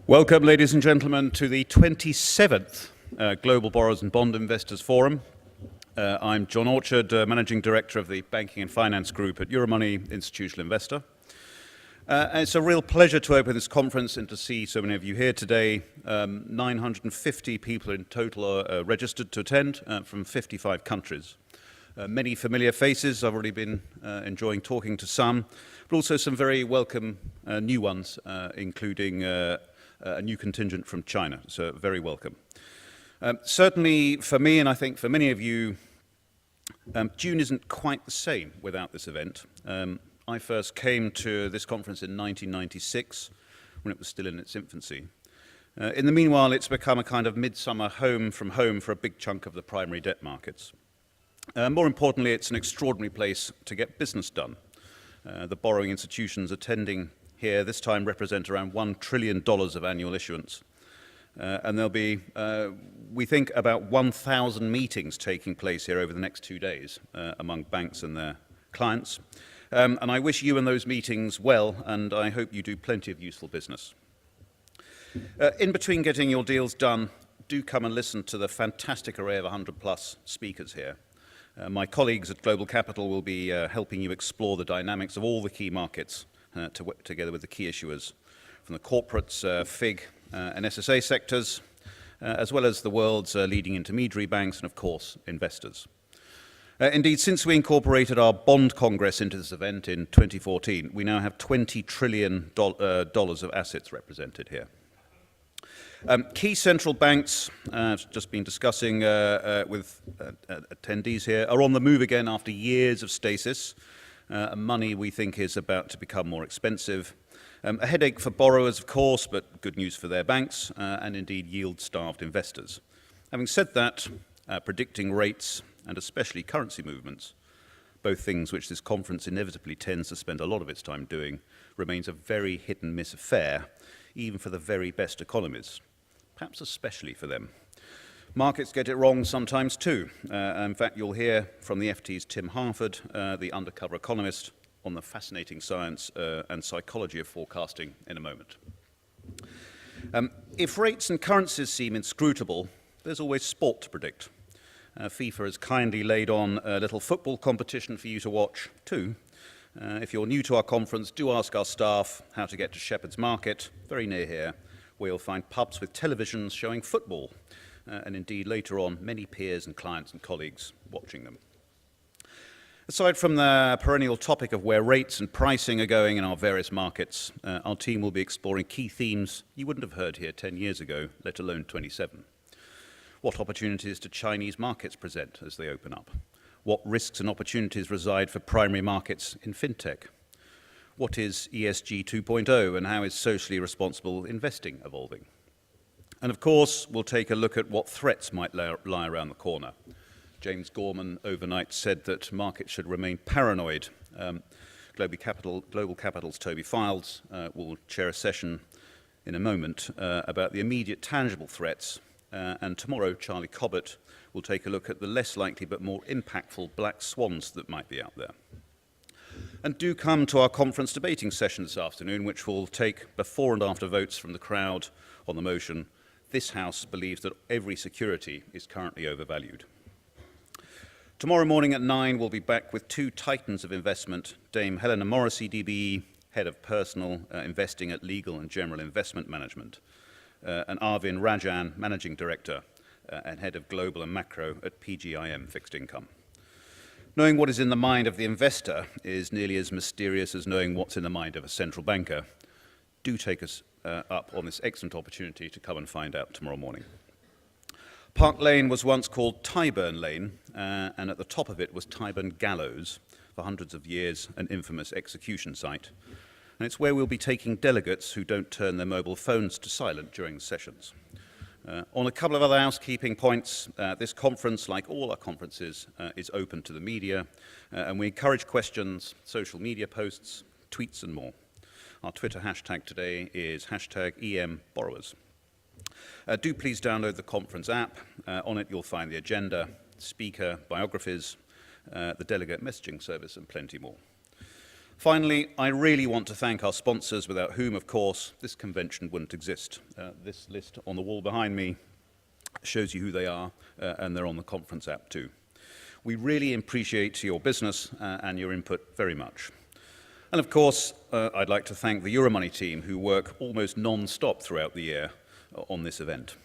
Welcome, ladies and gentlemen, to the 27th Global Borrowers and Bond Investors Forum. I'm John Orchard, Managing Director of the Banking and Finance Group at Euromoney Institutional Investor. And it's a real pleasure to open this conference and to see so many of you here today. 950 people in total are registered to attend from 55 countries. Many familiar faces. I've already been enjoying talking to some, but also some very welcome new ones, including a new contingent from China, so very welcome. Certainly for me, and I think for many of you, June isn't quite the same without this event. I first came to this conference in 1996, when it was still in its infancy. In the meanwhile, it's become a kind of midsummer home for a big chunk of the primary debt markets. More importantly, it's an extraordinary place to get business done. The borrowing institutions attending here this time represent around $1 trillion of annual issuance. And there'll be, we think, about 1,000 meetings taking place here over the next 2 days among banks and their clients. And I wish you and those meetings well, and I hope you do plenty of useful business. In between getting your deals done, do come and listen to the fantastic array of 100+ speakers here. My colleagues at Global Capital will be helping you explore the dynamics of all the key markets together with the key issuers from the corporates, FIG and SSA sectors, as well as the world's leading intermediary banks and, of course, investors. Indeed, since we incorporated our bond congress into this event in 2014, we now have $20 trillion of assets represented here. Key central banks, I've just been discussing with attendees here, are on the move again after years of stasis. Money, we think, is about to become more expensive. A headache for borrowers, of course, but good news for their banks, and indeed yield-starved investors. Having said that, predicting rates and especially currency movements, both things which this conference inevitably tends to spend a lot of its time doing, remains a very hit-and-miss affair, even for the very best economists, perhaps especially for them. Markets get it wrong sometimes too. In fact, you'll hear from the FT's Tim Harford, the Undercover Economist, on the fascinating science and psychology of forecasting in a moment. If rates and currencies seem inscrutable, there's always sport to predict. FIFA has kindly laid on a little football competition for you to watch too. If you're new to our conference, do ask our staff how to get to Shepherd's Market, very near here, where you'll find pubs with televisions showing football. And indeed, later on, many peers and clients and colleagues watching them. Aside from the perennial topic of where rates and pricing are going in our various markets, our team will be exploring key themes you wouldn't have heard here 10 years ago, let alone 27. What opportunities do Chinese markets present as they open up? What risks and opportunities reside for primary markets in fintech? What is ESG 2.0 and how is socially responsible investing evolving? And of course, we'll take a look at what threats might lie around the corner. James Gorman overnight said that markets should remain paranoid. Global Capital's Toby Files will chair a session in a moment about the immediate tangible threats. And tomorrow, Charlie Cobbett will take a look at the less likely but more impactful black swans that might be out there. And do come to our conference debating session this afternoon, which will take before and after votes from the crowd on the motion, "This House believes that every security is currently overvalued." Tomorrow morning at 9, we'll be back with two titans of investment, Dame Helena Morrissey, DBE, Head of Personal Investing at Legal and General Investment Management, and Arvind Rajan, Managing Director and Head of Global and Macro at PGIM Fixed Income. Knowing what is in the mind of the investor is nearly as mysterious as knowing what's in the mind of a central banker. Do take us up on this excellent opportunity to come and find out tomorrow morning. Park Lane was once called Tyburn Lane, and at the top of it was Tyburn Gallows, for hundreds of years an infamous execution site. And it's where we'll be taking delegates who don't turn their mobile phones to silent during the sessions. On a couple of other housekeeping points, this conference, like all our conferences, is open to the media, and we encourage questions, social media posts, tweets and more. Our Twitter hashtag today is #EMBorrowers. Do please download the conference app. On it you'll find the agenda, speaker, biographies, the delegate messaging service and plenty more. Finally, I really want to thank our sponsors, without whom, of course, this convention wouldn't exist. This list on the wall behind me shows you who they are, and they're on the conference app too. We really appreciate your business and your input very much. And of course, I'd like to thank the Euromoney team, who work almost non-stop throughout the year on this event.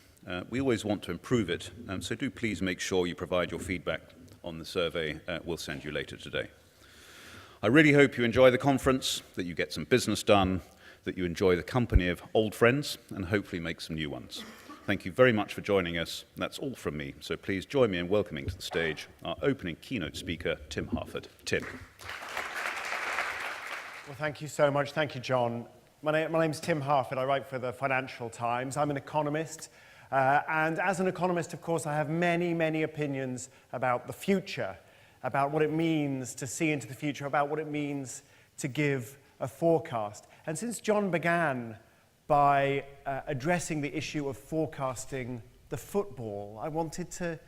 We always want to improve it, so do please make sure you provide your feedback on the survey we'll send you later today. I really hope you enjoy the conference, that you get some business done, that you enjoy the company of old friends, and hopefully make some new ones. Thank you very much for joining us. That's all from me, so please join me in welcoming to the stage our opening keynote speaker, Tim Harford. Tim. Well, thank you so much. Thank you, John. My name's Tim Harford. I write for the Financial Times. I'm an economist. And as an economist, of course, I have many, many opinions about the future, about what it means to see into the future, about what it means to give a forecast. And since John began by addressing the issue of forecasting the football, I wanted to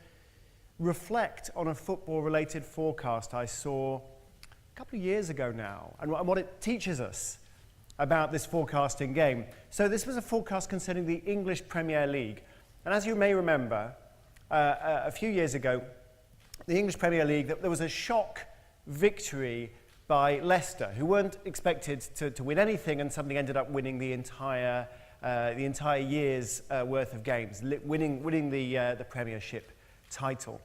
reflect on a football-related forecast I saw a couple of years ago now, and what it teaches us about this forecasting game. So this was a forecast concerning the English Premier League. And as you may remember, a few years ago, the English Premier League, there was a shock victory by Leicester, who weren't expected to win anything and suddenly ended up winning the entire year's worth of games, winning the Premiership title.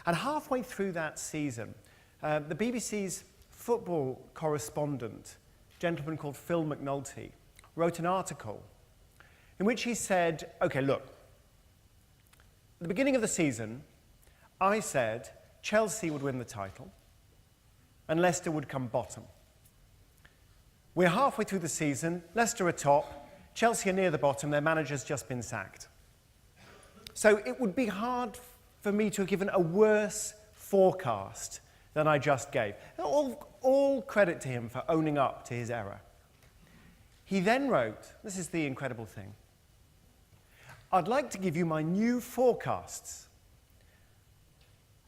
And halfway through that season, the BBC's football correspondent, a gentleman called Phil McNulty, wrote an article in which he said, okay, look, at the beginning of the season, I said Chelsea would win the title and Leicester would come bottom. We're halfway through the season, Leicester are top, Chelsea are near the bottom, their manager's just been sacked. So it would be hard for me to have given a worse forecast than I just gave. All credit to him for owning up to his error. He then wrote, this is the incredible thing, I'd like to give you my new forecasts.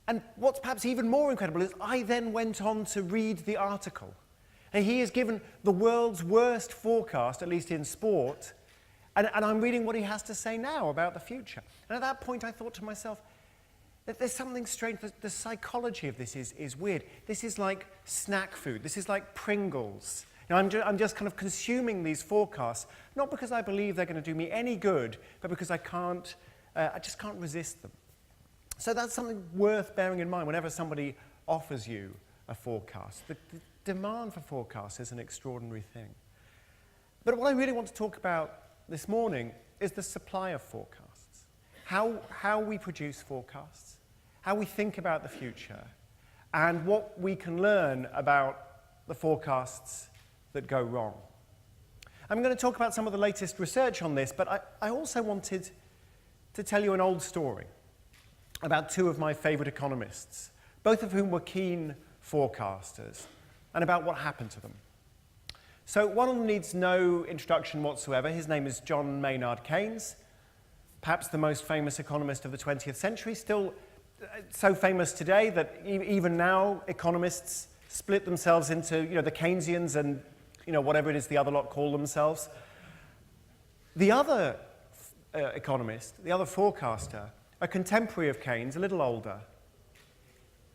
And what's perhaps even more incredible is I then went on to read the article. And he has given the world's worst forecast, at least in sport, and I'm reading what he has to say now about the future. And at that point I thought to myself, that there's something strange. The psychology of this is weird. This is like snack food. This is like Pringles. You know, I'm just kind of consuming these forecasts, not because I believe they're going to do me any good, but because I just can't resist them. So that's something worth bearing in mind whenever somebody offers you a forecast. The demand for forecasts is an extraordinary thing. But what I really want to talk about this morning is the supply of forecasts. How we produce forecasts, how we think about the future, and what we can learn about the forecasts that go wrong. I'm going to talk about some of the latest research on this, but I also wanted to tell you an old story about two of my favorite economists, both of whom were keen forecasters, and about what happened to them. So one of them needs no introduction whatsoever. His name is John Maynard Keynes, perhaps the most famous economist of the 20th century, still so famous today that even now economists split themselves into, the Keynesians and, whatever it is the other lot call themselves. The other economist, the other forecaster, a contemporary of Keynes, a little older,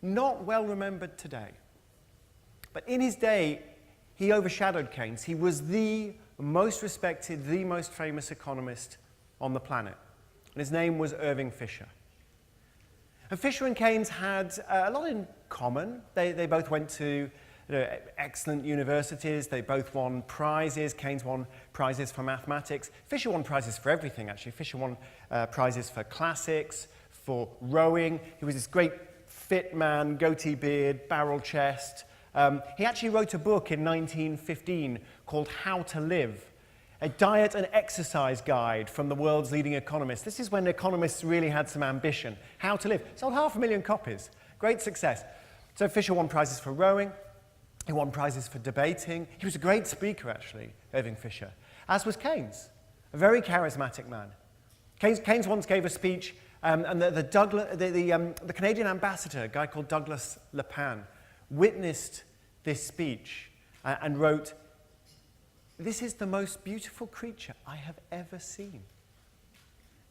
not well remembered today. But in his day, he overshadowed Keynes. He was the most respected, the most famous economist on the planet. And his name was Irving Fisher. And Fisher and Keynes had a lot in common. They both went to excellent universities. They both won prizes. Keynes won prizes for mathematics. Fisher won prizes for everything, actually. Fisher won prizes for classics, for rowing. He was this great fit man, goatee beard, barrel chest. He actually wrote a book in 1915 called How to Live, a diet and exercise guide from the world's leading economists. This is when economists really had some ambition. How to Live. Sold 500,000 copies. Great success. So Fisher won prizes for rowing. He won prizes for debating. He was a great speaker, actually, Irving Fisher, as was Keynes, a very charismatic man. Keynes once gave a speech, and the Canadian ambassador, a guy called Douglas Le Pan, witnessed this speech and wrote, "This is the most beautiful creature I have ever seen.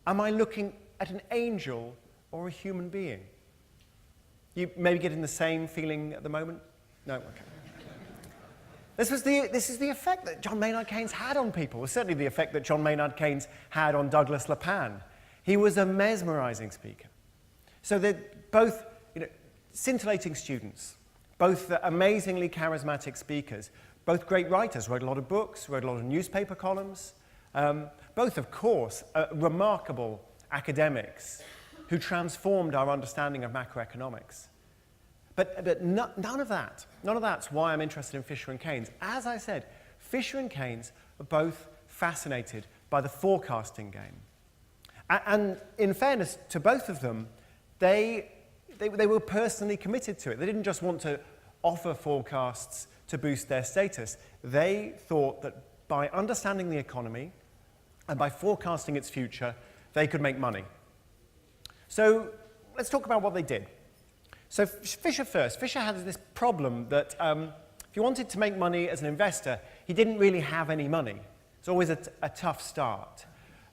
Am I looking at an angel or a human being?" You maybe getting the same feeling at the moment? No? Okay. This is the effect that John Maynard Keynes had on people. It was certainly the effect that John Maynard Keynes had on Douglas LePan. He was a mesmerizing speaker. So they're both scintillating students, both amazingly charismatic speakers, both great writers, wrote a lot of books, wrote a lot of newspaper columns, both, of course, remarkable academics who transformed our understanding of macroeconomics. But none of that's why I'm interested in Fisher and Keynes. As I said, Fisher and Keynes are both fascinated by the forecasting game. And in fairness to both of them, they were personally committed to it. They didn't just want to offer forecasts to boost their status. They thought that by understanding the economy and by forecasting its future, they could make money. So let's talk about what they did. So Fisher first. Fisher had this problem that if he wanted to make money as an investor, he didn't really have any money. It's always a tough start.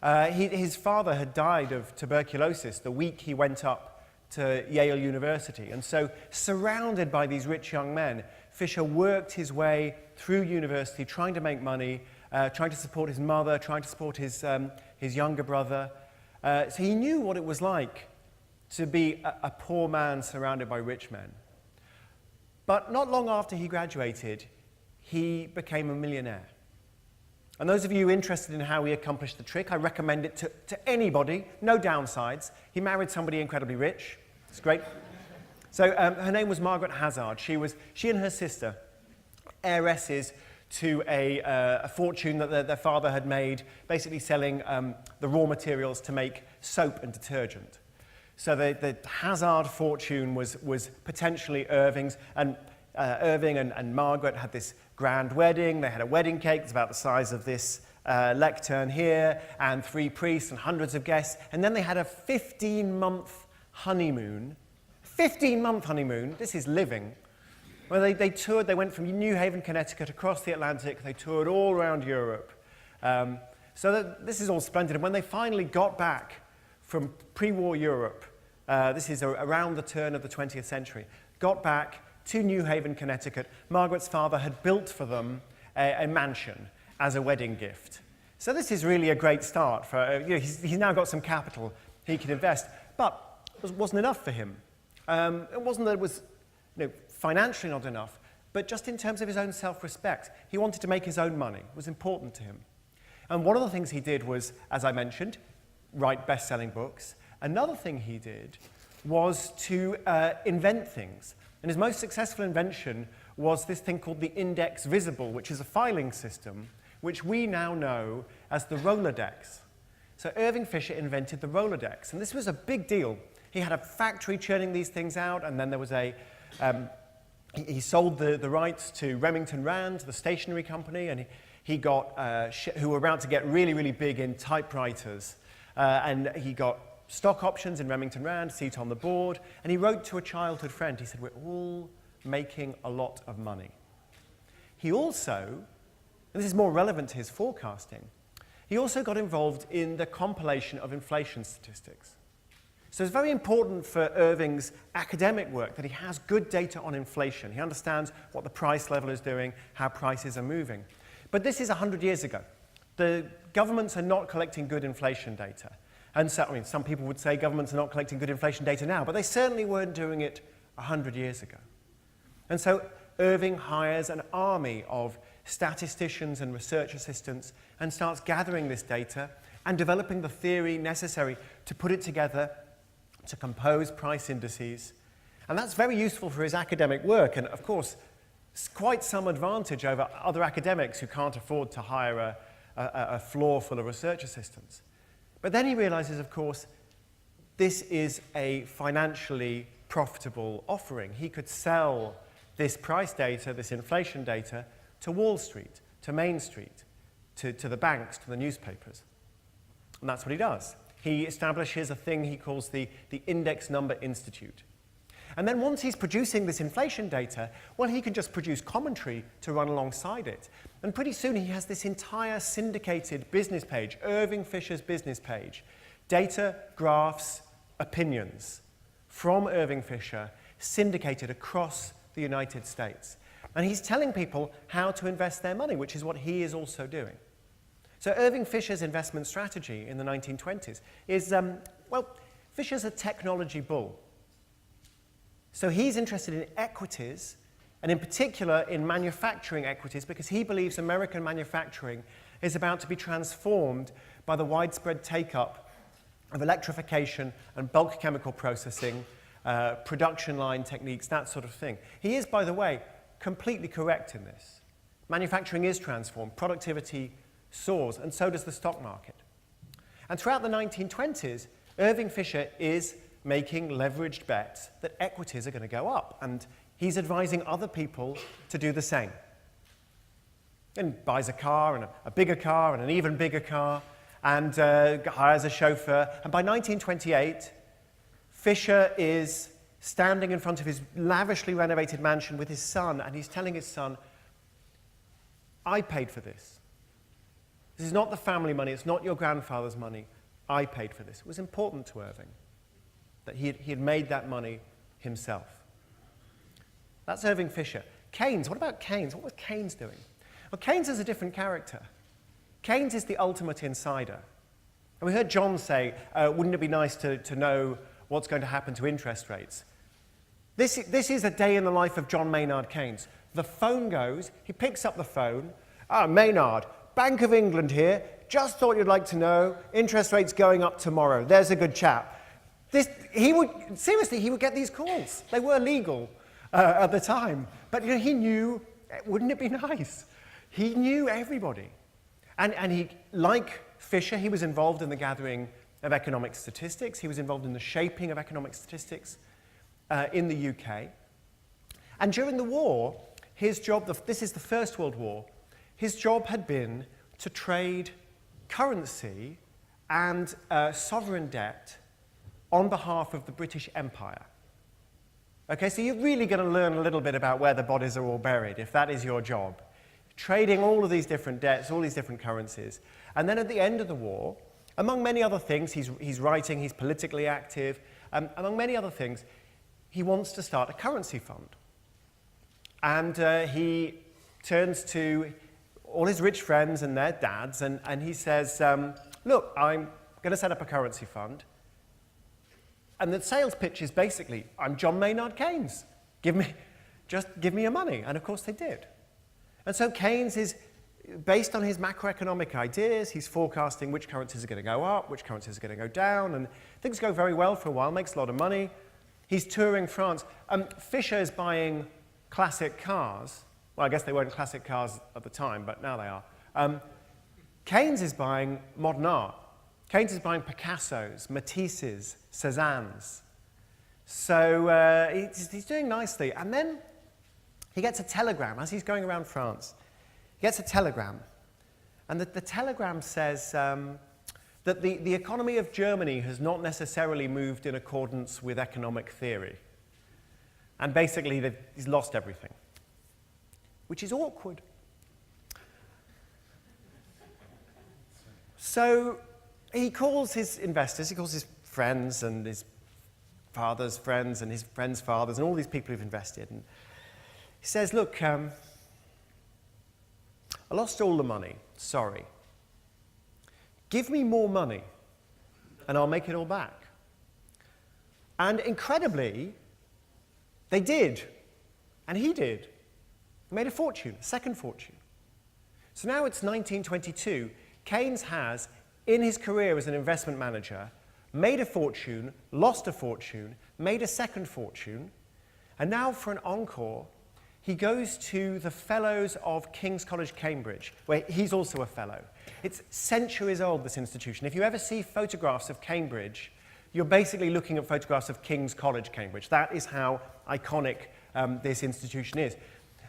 His father had died of tuberculosis the week he went up to Yale University. And so, surrounded by these rich young men, Fisher worked his way through university, trying to make money, trying to support his mother, trying to support his younger brother. So he knew what it was like to be a poor man surrounded by rich men. But not long after he graduated, he became a millionaire. And those of you interested in how he accomplished the trick, I recommend it to anybody, no downsides. He married somebody incredibly rich. It's great. So her name was Margaret Hazard. She and her sister, heiresses to a fortune that their father had made, basically selling the raw materials to make soap and detergent. So the Hazard fortune was potentially Irving's, and Irving and Margaret had this grand wedding. They had a wedding cake that's about the size of this lectern here, and 3 priests and hundreds of guests. And then they had a 15-month honeymoon. 15-month honeymoon, this is living. Well, they toured, they went from New Haven, Connecticut, across the Atlantic. They toured all around Europe. So this is all splendid. And when they finally got back from pre-war Europe, this is around the turn of the 20th century, got back to New Haven, Connecticut, Margaret's father had built for them a mansion as a wedding gift. So this is really a great start. He's now got some capital he can invest, but it wasn't enough for him. It wasn't that it was financially not enough, but just in terms of his own self-respect. He wanted to make his own money. It was important to him. And one of the things he did was, as I mentioned, write best-selling books. Another thing he did was to invent things. And his most successful invention was this thing called the Index Visible, which is a filing system, which we now know as the Rolodex. So Irving Fisher invented the Rolodex, and this was a big deal. He had a factory churning these things out, and then there was he sold the rights to Remington Rand, the stationery company, and he got, who were about to get really, really big in typewriters, and he got stock options in Remington Rand, seat on the board, and he wrote to a childhood friend. He said, "We're all making a lot of money." He also, and this is more relevant to his forecasting, he also got involved in the compilation of inflation statistics. So it's very important for Irving's academic work that he has good data on inflation. He understands what the price level is doing, how prices are moving. But this is 100 years ago. The governments are not collecting good inflation data. And so, some people would say governments are not collecting good inflation data now, but they certainly weren't doing it 100 years ago. And so Irving hires an army of statisticians and research assistants and starts gathering this data and developing the theory necessary to put it together, to compose price indices. And that's very useful for his academic work, and of course, it's quite some advantage over other academics who can't afford to hire a floor full of research assistants. But then he realizes, of course, this is a financially profitable offering. He could sell this price data, this inflation data, to Wall Street, to Main Street, to the banks, to the newspapers. And that's what he does. He establishes a thing he calls the Index Number Institute. And then once he's producing this inflation data, well, he can just produce commentary to run alongside it. And pretty soon he has this entire syndicated business page, Irving Fisher's business page, data, graphs, opinions from Irving Fisher syndicated across the United States. And he's telling people how to invest their money, which is what he is also doing. So Irving Fisher's investment strategy in the 1920s is, well, Fisher's a technology bull. So he's interested in equities, and in particular in manufacturing equities, because he believes American manufacturing is about to be transformed by the widespread take-up of electrification and bulk chemical processing, production line techniques, that sort of thing. He is, by the way, completely correct in this. Manufacturing is transformed, productivity soars, and so does the stock market. And throughout the 1920s, Irving Fisher is making leveraged bets that equities are going to go up, and he's advising other people to do the same. And buys a car, and a bigger car, and an even bigger car, and hires a chauffeur. And by 1928, Fisher is standing in front of his lavishly renovated mansion with his son, and he's telling his son, I paid for this. This is not the family money, it's not your grandfather's money. I paid for this. It was important to Irving that he had made that money himself. That's Irving Fisher. Keynes, what about Keynes? What was Keynes doing? Well, Keynes is a different character. Keynes is the ultimate insider. And we heard John say, wouldn't it be nice to know what's going to happen to interest rates? This is a day in the life of John Maynard Keynes. The phone goes, he picks up the phone. Maynard, Bank of England here, just thought you'd like to know, interest rates going up tomorrow. There's a good chap. He would get these calls. They were legal at the time. But he knew, wouldn't it be nice? He knew everybody. And he, like Fisher, he was involved in the gathering of economic statistics. He was involved in the shaping of economic statistics in the UK. And during the war, his job, this is the First World War, his job had been to trade currency and sovereign debt on behalf of the British Empire. Okay, so you're really going to learn a little bit about where the bodies are all buried, if that is your job. Trading all of these different debts, all these different currencies. And then at the end of the war, among many other things, he's writing, he's politically active, among many other things, he wants to start a currency fund. And he turns to all his rich friends and their dads, and he says, look, I'm going to set up a currency fund. And the sales pitch is basically, I'm John Maynard Keynes. Just give me your money. And of course they did. And so Keynes is, based on his macroeconomic ideas, he's forecasting which currencies are going to go up, which currencies are going to go down, and things go very well for a while, makes a lot of money. He's touring France. Fisher is buying classic cars. Well, I guess they weren't classic cars at the time, but now they are. Keynes is buying modern art. Keynes is buying Picassos, Matisses, Cézannes. So he's doing nicely. And then he gets a telegram as he's going around France. He gets a telegram. And the telegram says that the economy of Germany has not necessarily moved in accordance with economic theory. And basically, he's lost everything, which is awkward. So he calls his investors, he calls his friends and his father's friends and his friends' fathers and all these people who've invested. And he says, look, I lost all the money, sorry. Give me more money and I'll make it all back. And incredibly, they did. And he did. He made a fortune, a second fortune. So now it's 1922. Keynes has, in his career as an investment manager, made a fortune, lost a fortune, made a second fortune, and now for an encore, he goes to the Fellows of King's College, Cambridge, where he's also a fellow. It's centuries old, this institution. If you ever see photographs of Cambridge, you're basically looking at photographs of King's College, Cambridge. That is how iconic this institution is.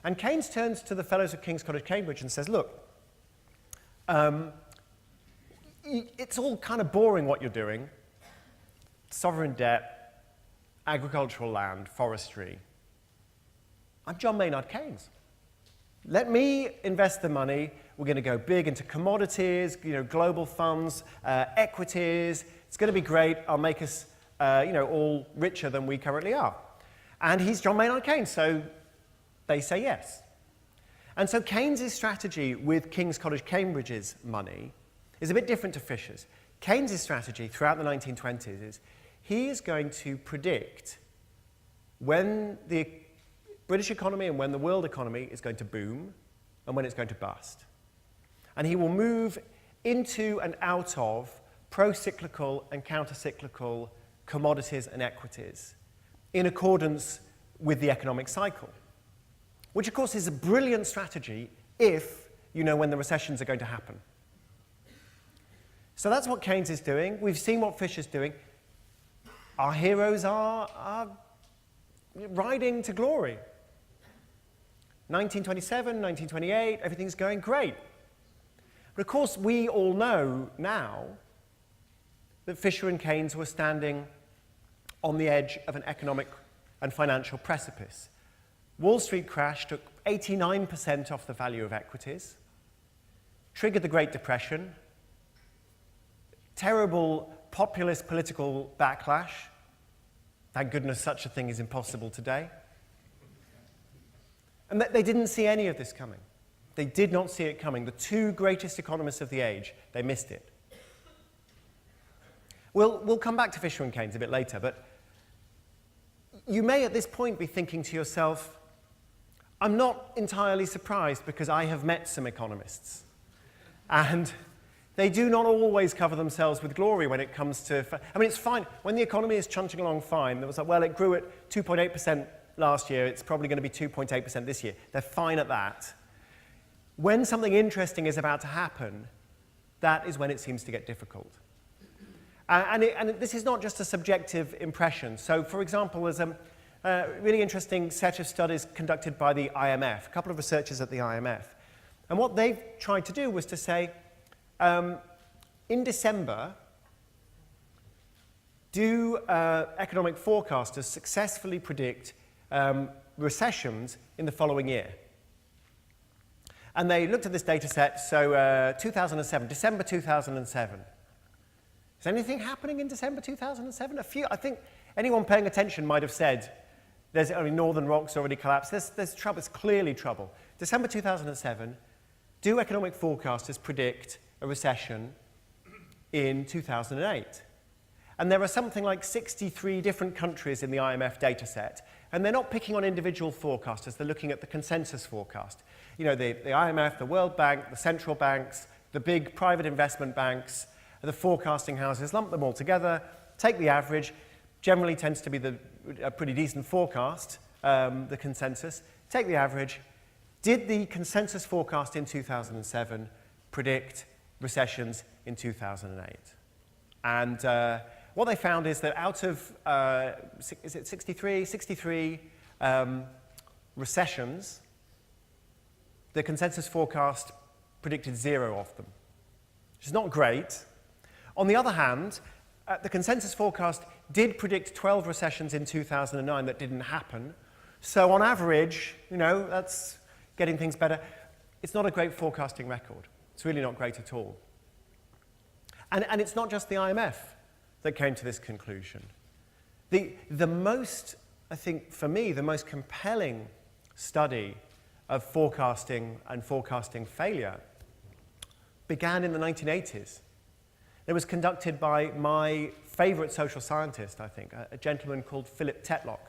And Keynes turns to the Fellows of King's College, Cambridge and says, look, it's all kind of boring what you're doing. Sovereign debt, agricultural land, forestry. I'm John Maynard Keynes. Let me invest the money. We're going to go big into commodities, global funds, equities. It's going to be great. I'll make us, all richer than we currently are. And he's John Maynard Keynes, so they say yes. And so Keynes' strategy with King's College Cambridge's money is a bit different to Fisher's. Keynes' strategy throughout the 1920s is he is going to predict when the British economy and when the world economy is going to boom and when it's going to bust. And he will move into and out of pro-cyclical and counter-cyclical commodities and equities in accordance with the economic cycle, which of course is a brilliant strategy if you know when the recessions are going to happen. So that's what Keynes is doing. We've seen what Fisher's doing. Our heroes are riding to glory. 1927, 1928, everything's going great. But of course, we all know now that Fisher and Keynes were standing on the edge of an economic and financial precipice. Wall Street crash took 89% off the value of equities, triggered the Great Depression, terrible populist political backlash. Thank goodness such a thing is impossible today. And they didn't see any of this coming. They did not see it coming. The two greatest economists of the age, they missed it. We'll come back to Fisher and Keynes a bit later, but you may at this point be thinking to yourself, I'm not entirely surprised because I have met some economists. And they do not always cover themselves with glory when it comes to... I mean, it's fine. When the economy is chunching along fine, there was like, well, it grew at 2.8% last year. It's probably going to be 2.8% this year. They're fine at that. When something interesting is about to happen, that is when it seems to get difficult. And this is not just a subjective impression. So, for example, there's a really interesting set of studies conducted by the IMF, a couple of researchers at the IMF. And what they've tried to do was to say, in December, do economic forecasters successfully predict recessions in the following year? And they looked at this data set, so 2007, December 2007. Is anything happening in December 2007? I think anyone paying attention might have said, there's only Northern Rock's already collapsed. There's trouble, it's clearly trouble. December 2007, do economic forecasters predict a recession in 2008? And there are something like 63 different countries in the IMF data set, and they're not picking on individual forecasters, they're looking at the consensus forecast. You know, the IMF, the World Bank, the central banks, the big private investment banks, the forecasting houses, lump them all together, take the average, generally tends to be a pretty decent forecast, the consensus, take the average. Did the consensus forecast in 2007 predict recessions in 2008? And what they found is that out of, is it 63 recessions, the consensus forecast predicted 0 of them, which is not great. On the other hand, the consensus forecast did predict 12 recessions in 2009 that didn't happen. So on average, that's getting things better. It's not a great forecasting record. It's really not great at all. And it's not just the IMF that came to this conclusion. The most, I think, for me, the most compelling study of forecasting and forecasting failure began in the 1980s. It was conducted by my favorite social scientist, I think, a gentleman called Philip Tetlock.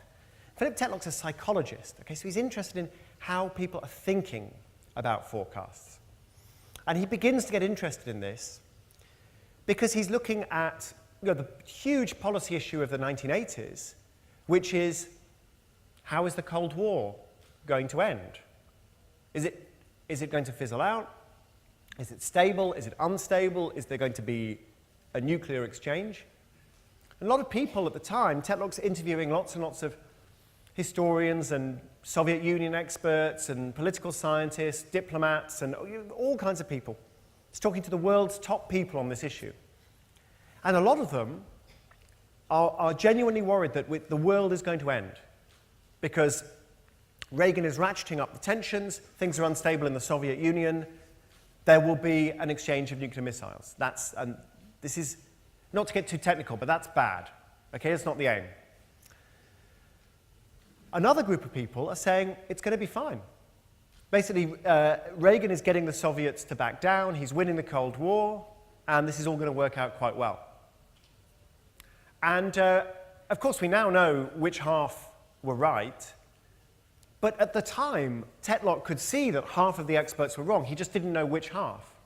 Philip Tetlock's a psychologist, okay, so he's interested in how people are thinking about forecasts. And he begins to get interested in this because he's looking at the huge policy issue of the 1980s, which is, how is the Cold War going to end? Is it going to fizzle out? Is it stable? Is it unstable? Is there going to be a nuclear exchange? A lot of people at the time, Tetlock's interviewing lots and lots of historians and Soviet Union experts and political scientists, diplomats, and all kinds of people. He's talking to the world's top people on this issue. And a lot of them are genuinely worried that the world is going to end because Reagan is ratcheting up the tensions, things are unstable in the Soviet Union, there will be an exchange of nuclear missiles. This is, not to get too technical, but that's bad. Okay, it's not the aim. Another group of people are saying it's going to be fine. Basically, Reagan is getting the Soviets to back down, he's winning the Cold War, and this is all going to work out quite well. And of course, we now know which half were right, but at the time, Tetlock could see that half of the experts were wrong. He just didn't know which half.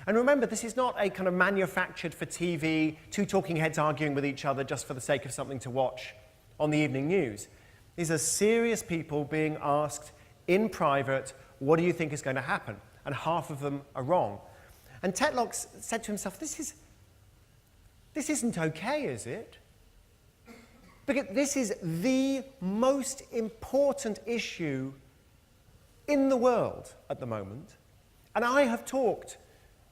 And remember, this is not a kind of manufactured for TV, two talking heads arguing with each other just for the sake of something to watch on the evening news. These are serious people being asked in private, what do you think is going to happen? And half of them are wrong. And Tetlock said to himself, this isn't okay, is it? Because this is the most important issue in the world at the moment. And I have talked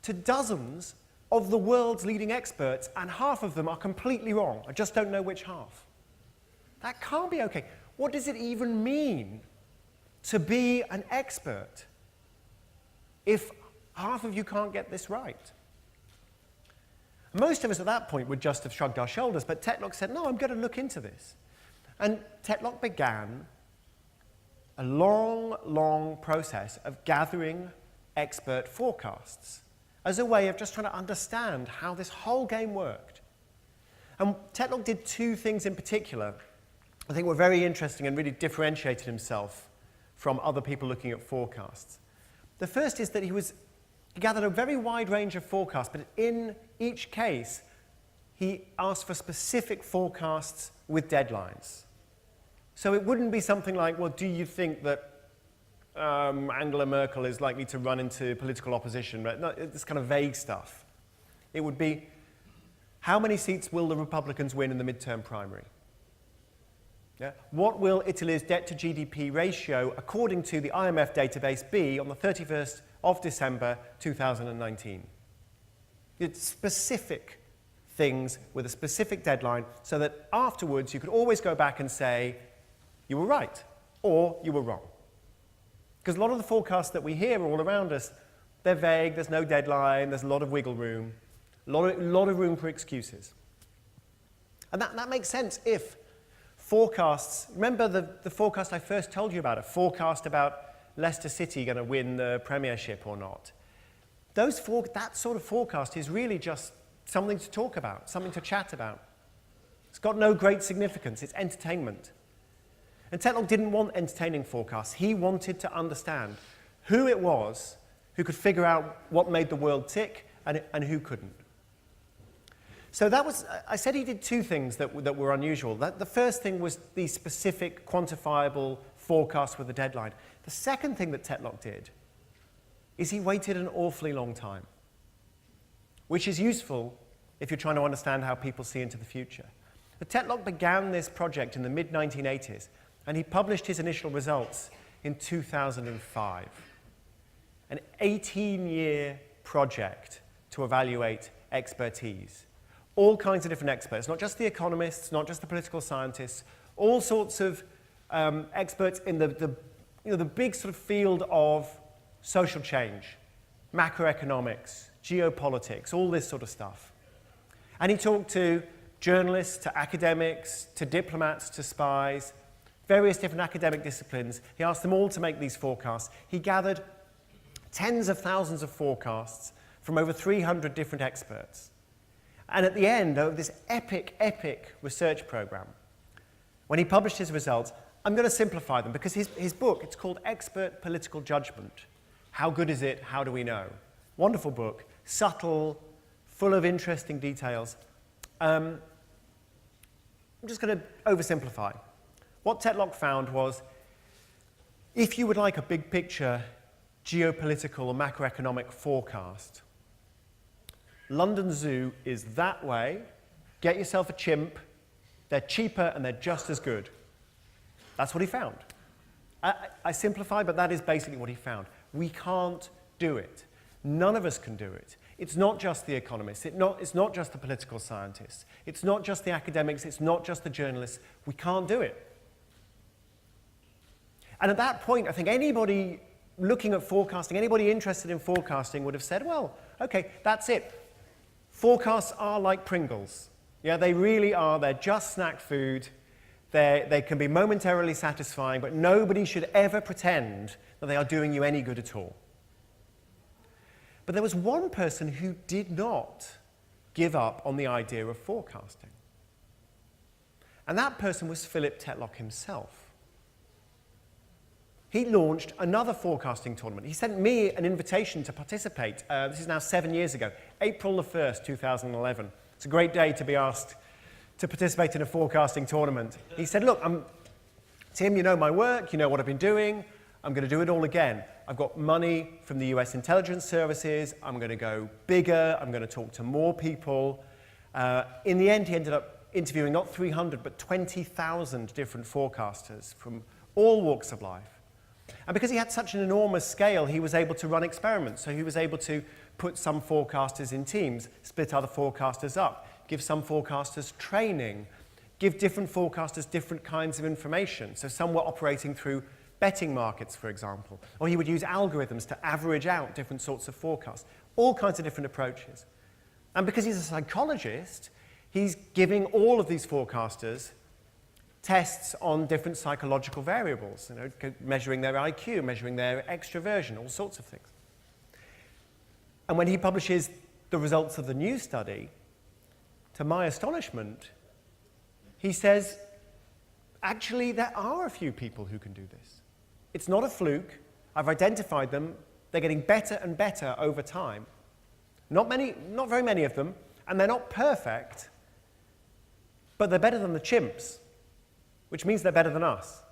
to dozens of the world's leading experts, and half of them are completely wrong. I just don't know which half. That can't be okay. What does it even mean to be an expert if half of you can't get this right? Most of us at that point would just have shrugged our shoulders, but Tetlock said, no, I'm going to look into this. And Tetlock began a long, long process of gathering expert forecasts as a way of just trying to understand how this whole game worked. And Tetlock did two things in particular I think were very interesting and really differentiated himself from other people looking at forecasts. The first is that he gathered a very wide range of forecasts, but in each case, he asked for specific forecasts with deadlines. So it wouldn't be something like, well, do you think that Angela Merkel is likely to run into political opposition? Right? No, it's kind of vague stuff. It would be, how many seats will the Republicans win in the midterm primary? Yeah? What will Italy's debt to GDP ratio, according to the IMF database, be on the 31st of December 2019? It's specific things with a specific deadline so that afterwards you could always go back and say, you were right, or you were wrong. Because a lot of the forecasts that we hear all around us, they're vague, there's no deadline, there's a lot of wiggle room, a lot of room for excuses. And that makes sense if forecasts, remember the forecast I first told you about, a forecast about Leicester City going to win the Premiership or not. That sort of forecast is really just something to talk about, something to chat about. It's got no great significance, it's entertainment. And Tetlock didn't want entertaining forecasts. He wanted to understand who it was who could figure out what made the world tick and who couldn't. So I said he did two things that were unusual. The first thing was the specific, quantifiable forecast with a deadline. The second thing that Tetlock did is he waited an awfully long time, which is useful if you're trying to understand how people see into the future. But Tetlock began this project in the mid-1980s, and he published his initial results in 2005. An 18-year project to evaluate expertise. All kinds of different experts, not just the economists, not just the political scientists, all sorts of experts in the big sort of field of social change, macroeconomics, geopolitics, all this sort of stuff. And he talked to journalists, to academics, to diplomats, to spies, various different academic disciplines. He asked them all to make these forecasts. He gathered tens of thousands of forecasts from over 300 different experts. And at the end of this epic research program, when he published his results, I'm going to simplify them because his book, it's called Expert Political Judgment. How good is it? How do we know? Wonderful book, subtle, full of interesting details. I'm just going to oversimplify. What Tetlock found was, if you would like a big picture geopolitical or macroeconomic forecast, London Zoo is that way. Get yourself a chimp. They're cheaper and they're just as good. That's what he found. I simplify, but that is basically what he found. We can't do it. None of us can do it. It's not just the economists. It's not just the political scientists. It's not just the academics. It's not just the journalists. We can't do it. And at that point, I think anybody looking at forecasting, anybody interested in forecasting would have said, well, okay, that's it. Forecasts are like Pringles. Yeah, they really are. They're just snack food. They can be momentarily satisfying, but nobody should ever pretend that they are doing you any good at all. But there was one person who did not give up on the idea of forecasting. And that person was Philip Tetlock himself. He launched another forecasting tournament. He sent me an invitation to participate. This is now 7 years ago, April the 1st, 2011. It's a great day to be asked to participate in a forecasting tournament. He said, look, Tim, you know my work, you know what I've been doing. I'm going to do it all again. I've got money from the US intelligence services. I'm going to go bigger. I'm going to talk to more people. In the end, he ended up interviewing not 300, but 20,000 different forecasters from all walks of life. And because he had such an enormous scale, he was able to run experiments. So he was able to put some forecasters in teams, split other forecasters up, give some forecasters training, give different forecasters different kinds of information. So some were operating through betting markets, for example. Or he would use algorithms to average out different sorts of forecasts. All kinds of different approaches. And because he's a psychologist, he's giving all of these forecasters tests on different psychological variables, measuring their IQ, measuring their extroversion, all sorts of things. And when he publishes the results of the new study, to my astonishment, he says, actually, there are a few people who can do this. It's not a fluke. I've identified them. They're getting better and better over time. Not very many of them, and they're not perfect, but they're better than the chimps, which means they're better than us.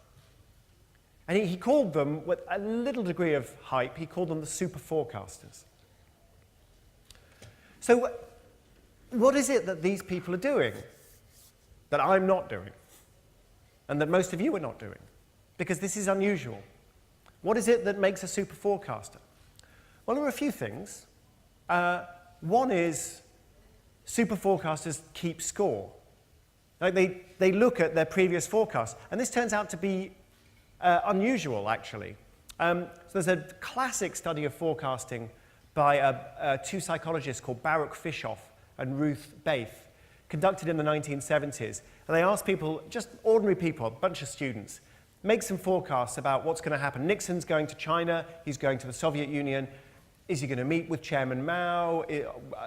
And he called them, with a little degree of hype, he called them the super forecasters. So what is it that these people are doing that I'm not doing and that most of you are not doing? Because this is unusual. What is it that makes a super forecaster? Well, there are a few things. One is super forecasters keep score. Like they look at their previous forecasts, and this turns out to be unusual, actually. So there's a classic study of forecasting by two psychologists called Baruch Fishoff and Ruth Baith, conducted in the 1970s. And they asked people, just ordinary people, a bunch of students, make some forecasts about what's going to happen. Nixon's going to China, he's going to the Soviet Union. Is he going to meet with Chairman Mao?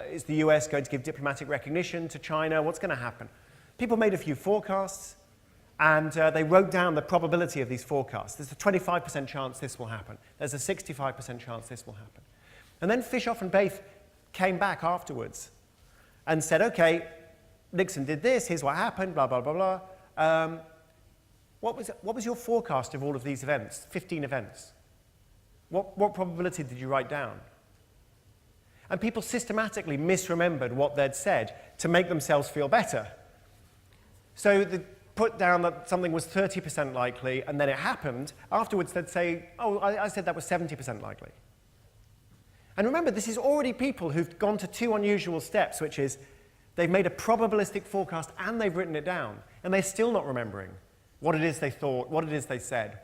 Is the US going to give diplomatic recognition to China? What's going to happen? People made a few forecasts, and they wrote down the probability of these forecasts. There's a 25% chance this will happen. There's a 65% chance this will happen. And then Fishoff and Baith came back afterwards and said, okay, Nixon did this, here's what happened, blah, blah, blah, blah. What was your forecast of all of these events, 15 events? What probability did you write down? And people systematically misremembered what they'd said to make themselves feel better. So they put down that something was 30% likely, and then it happened. Afterwards, they'd say, oh, I said that was 70% likely. And remember, this is already people who've gone to two unusual steps, which is they've made a probabilistic forecast and they've written it down, and they're still not remembering what it is they thought, what it is they said.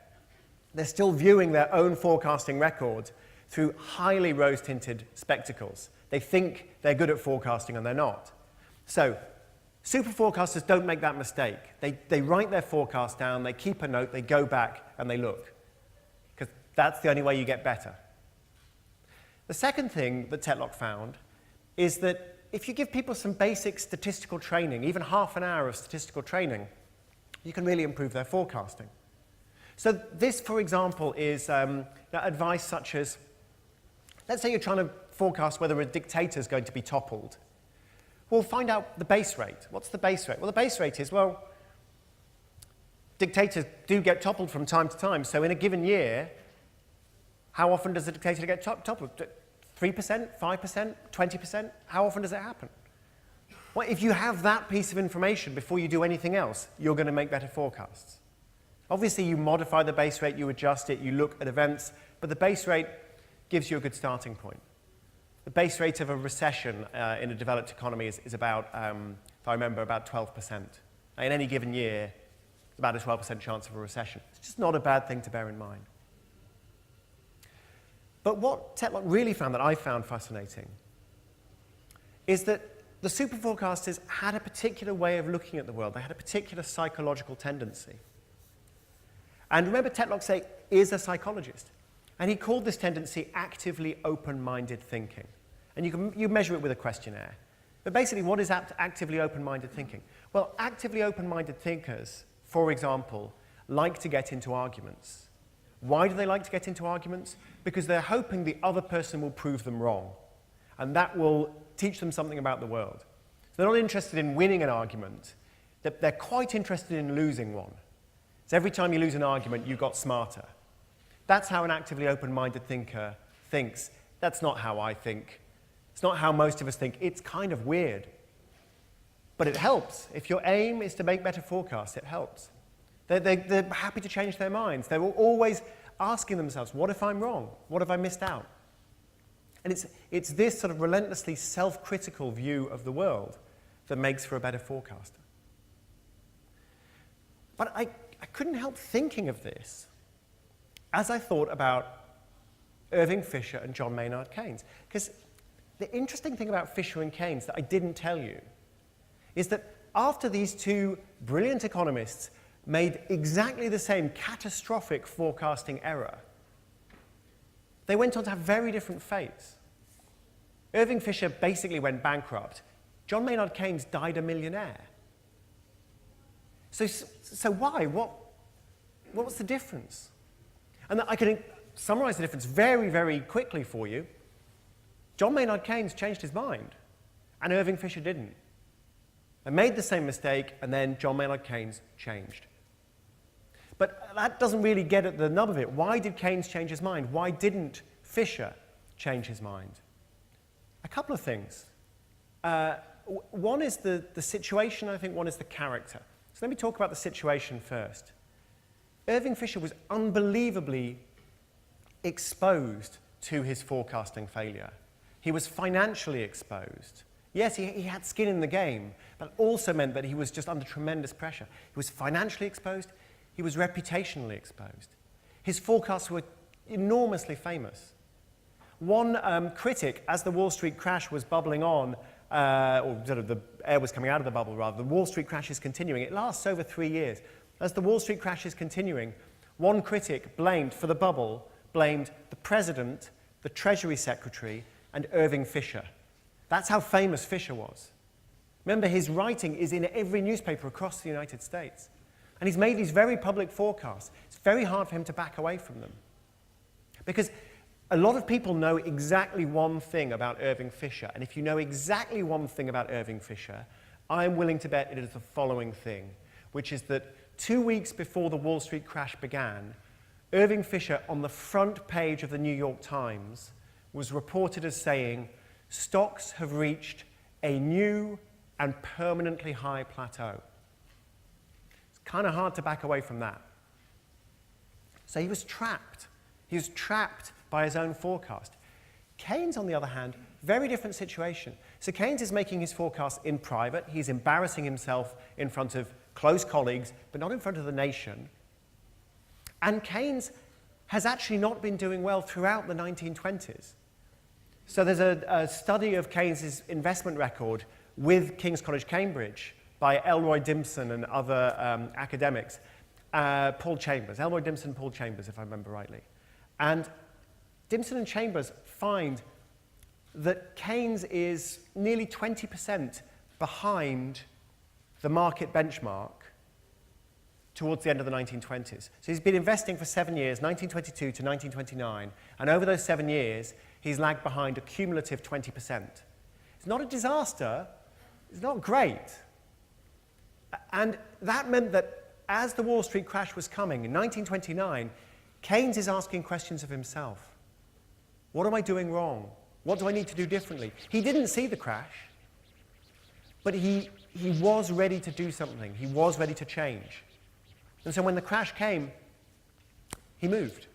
They're still viewing their own forecasting record through highly rose-tinted spectacles. They think they're good at forecasting, and they're not. So super forecasters don't make that mistake. They write their forecast down, they keep a note, they go back, and they look. Because that's the only way you get better. The second thing that Tetlock found is that if you give people some basic statistical training, even half an hour of statistical training, you can really improve their forecasting. So this, for example, is advice such as, let's say you're trying to forecast whether a dictator is going to be toppled. Well, find out the base rate. What's the base rate? Well, the base rate is, well, dictators do get toppled from time to time. So in a given year, how often does a dictator get toppled? 3%, 5%, 20%? How often does it happen? Well, if you have that piece of information before you do anything else, you're going to make better forecasts. Obviously, you modify the base rate, you adjust it, you look at events, but the base rate gives you a good starting point. the base rate of a recession in a developed economy is about, if I remember, about 12%. In any given year, it's about a 12% chance of a recession. It's just not a bad thing to bear in mind. But what Tetlock really found, that I found fascinating, is that the super forecasters had a particular way of looking at the world. They had a particular psychological tendency. And remember, Tetlock is a psychologist. And he called this tendency actively open-minded thinking. And you measure it with a questionnaire. But basically, what is actively open-minded thinking? Well, actively open-minded thinkers, for example, like to get into arguments. Why do they like to get into arguments? Because they're hoping the other person will prove them wrong. And that will teach them something about the world. So they're not interested in winning an argument. They're quite interested in losing one. So every time you lose an argument, you got smarter. That's how an actively open-minded thinker thinks. That's not how I think. It's not how most of us think. It's kind of weird. But it helps. If your aim is to make better forecasts, it helps. They're happy to change their minds. They're always asking themselves, what if I'm wrong? What have I missed out? And it's this sort of relentlessly self-critical view of the world that makes for a better forecaster. But I couldn't help thinking of this as I thought about Irving Fisher and John Maynard Keynes. Because the interesting thing about Fisher and Keynes that I didn't tell you is that after these two brilliant economists made exactly the same catastrophic forecasting error, they went on to have very different fates. Irving Fisher basically went bankrupt. John Maynard Keynes died a millionaire. So why? What was the difference? And I can summarize the difference very, very quickly for you. John Maynard Keynes changed his mind, and Irving Fisher didn't. They made the same mistake, and then John Maynard Keynes changed. But that doesn't really get at the nub of it. Why did Keynes change his mind? Why didn't Fisher change his mind? A couple of things. One is the situation, I think one is the character. So let me talk about the situation first. Irving Fisher was unbelievably exposed to his forecasting failure. He was financially exposed. Yes, he had skin in the game, but also meant that he was just under tremendous pressure. He was financially exposed. He was reputationally exposed. His forecasts were enormously famous. One critic, as the Wall Street crash was bubbling on, or sort of the air was coming out of the bubble rather, the Wall Street crash is continuing. It lasts over 3 years. As the Wall Street crash is continuing, one critic blamed the president, the Treasury Secretary, and Irving Fisher. That's how famous Fisher was. Remember, his writing is in every newspaper across the United States. And he's made these very public forecasts. It's very hard for him to back away from them. Because a lot of people know exactly one thing about Irving Fisher. And if you know exactly one thing about Irving Fisher, I'm willing to bet it is the following thing, which is that 2 weeks before the Wall Street crash began, Irving Fisher, on the front page of the New York Times, was reported as saying, stocks have reached a new and permanently high plateau. It's kind of hard to back away from that. So he was trapped. He was trapped by his own forecast. Keynes, on the other hand, very different situation. So Keynes is making his forecast in private. He's embarrassing himself in front of close colleagues, but not in front of the nation. And Keynes has actually not been doing well throughout the 1920s. So there's a study of Keynes' investment record with King's College, Cambridge, by Elroy Dimson and other academics. Paul Chambers, Elroy Dimson, Paul Chambers, if I remember rightly. And Dimson and Chambers find that Keynes is nearly 20% behind the market benchmark towards the end of the 1920s. So he's been investing for 7 years, 1922 to 1929, and over those 7 years, he's lagged behind a cumulative 20%. It's not a disaster, it's not great. And that meant that as the Wall Street crash was coming in 1929, Keynes is asking questions of himself. What am I doing wrong? What do I need to do differently? He didn't see the crash, but he was ready to do something. He was ready to change. And so when the crash came, he moved,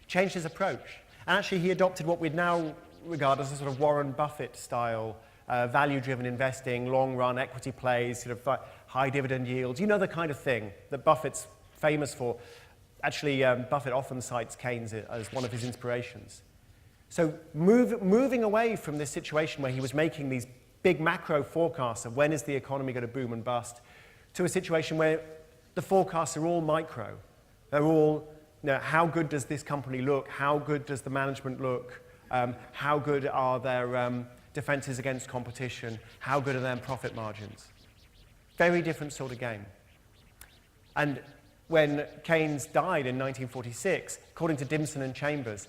changed his approach. And actually, he adopted what we'd now regard as a sort of Warren Buffett-style value-driven investing, long-run equity plays, sort of high dividend yields. You know the kind of thing that Buffett's famous for. Actually, Buffett often cites Keynes as one of his inspirations. So moving away from this situation where he was making these big macro forecasts of when is the economy going to boom and bust, to a situation where the forecasts are all micro. They're all, how good does this company look? How good does the management look? How good are their defenses against competition? How good are their profit margins? Very different sort of game. And when Keynes died in 1946, according to Dimson and Chambers,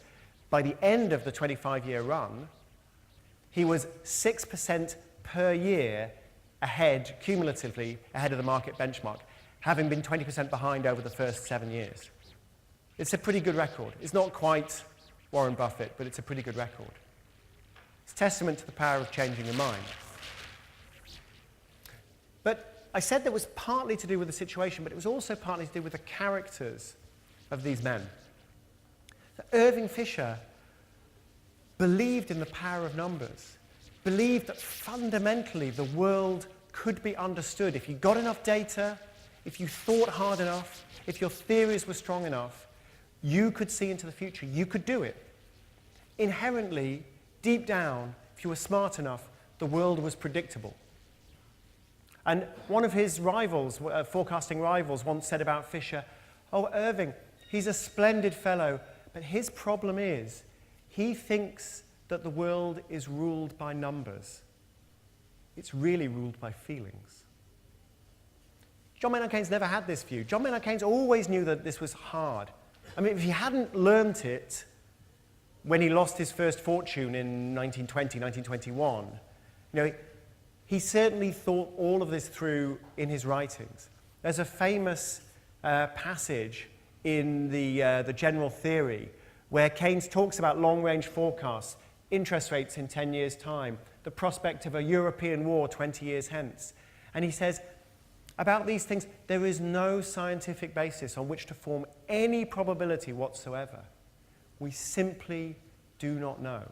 by the end of the 25-year run, he was 6% per year ahead, cumulatively, ahead of the market benchmark, having been 20% behind over the first 7 years. It's a pretty good record. It's not quite Warren Buffett, but it's a pretty good record. It's testament to the power of changing your mind. But I said that was partly to do with the situation, but it was also partly to do with the characters of these men. Irving Fisher believed in the power of numbers, believed that fundamentally the world could be understood. If you got enough data, if you thought hard enough, if your theories were strong enough, you could see into the future. You could do it. Inherently, deep down, if you were smart enough, the world was predictable. And one of his rivals, forecasting rivals, once said about Fisher, "Oh, Irving, he's a splendid fellow, but his problem is he thinks that the world is ruled by numbers. It's really ruled by feelings." John Maynard Keynes never had this view. John Maynard Keynes always knew that this was hard. I mean, if he hadn't learnt it when he lost his first fortune in 1920, 1921, he certainly thought all of this through in his writings. There's a famous passage in the General Theory where Keynes talks about long-range forecasts, interest rates in 10 years' time, the prospect of a European war 20 years hence. And he says, about these things, there is no scientific basis on which to form any probability whatsoever. We simply do not know.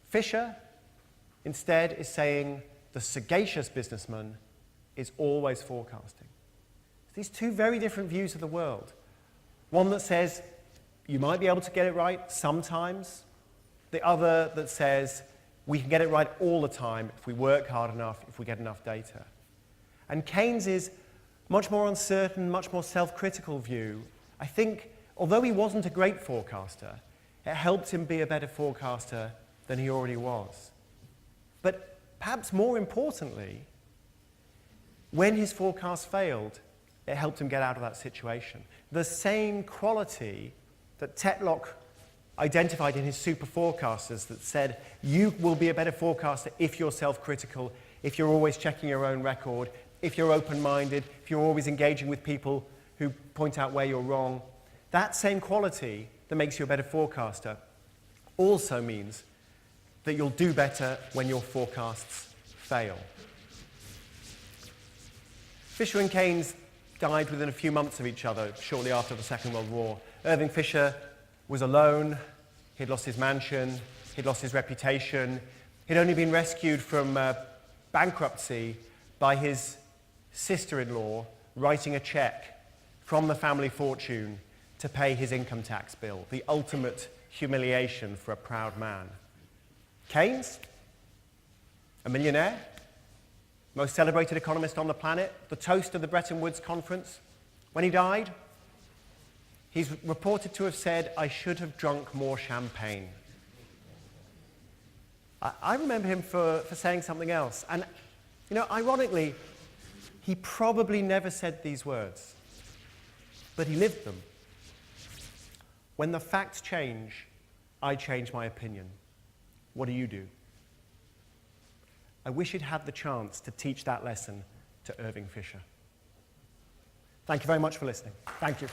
Fisher, instead, is saying the sagacious businessman is always forecasting. These two very different views of the world. One that says you might be able to get it right sometimes. The other that says we can get it right all the time if we work hard enough, if we get enough data. And Keynes' much more uncertain, much more self-critical view, I think, although he wasn't a great forecaster, it helped him be a better forecaster than he already was. But perhaps more importantly, when his forecast failed, it helped him get out of that situation. The same quality that Tetlock identified in his super forecasters that said, you will be a better forecaster if you're self-critical, if you're always checking your own record, if you're open-minded, if you're always engaging with people who point out where you're wrong. That same quality that makes you a better forecaster also means that you'll do better when your forecasts fail. Fisher and Keynes died within a few months of each other, shortly after the Second World War. Irving Fisher was alone. He'd lost his mansion. He'd lost his reputation. He'd only been rescued from bankruptcy by his sister-in-law writing a check from the family fortune to pay his income tax bill, the ultimate humiliation for a proud man. Keynes, a millionaire, most celebrated economist on the planet, the toast of the Bretton Woods Conference. When he died, he's reported to have said, "I should have drunk more champagne." I remember him for saying something else. And, ironically, he probably never said these words, but he lived them. When the facts change, I change my opinion. What do you do? I wish he'd had the chance to teach that lesson to Irving Fisher. Thank you very much for listening. Thank you.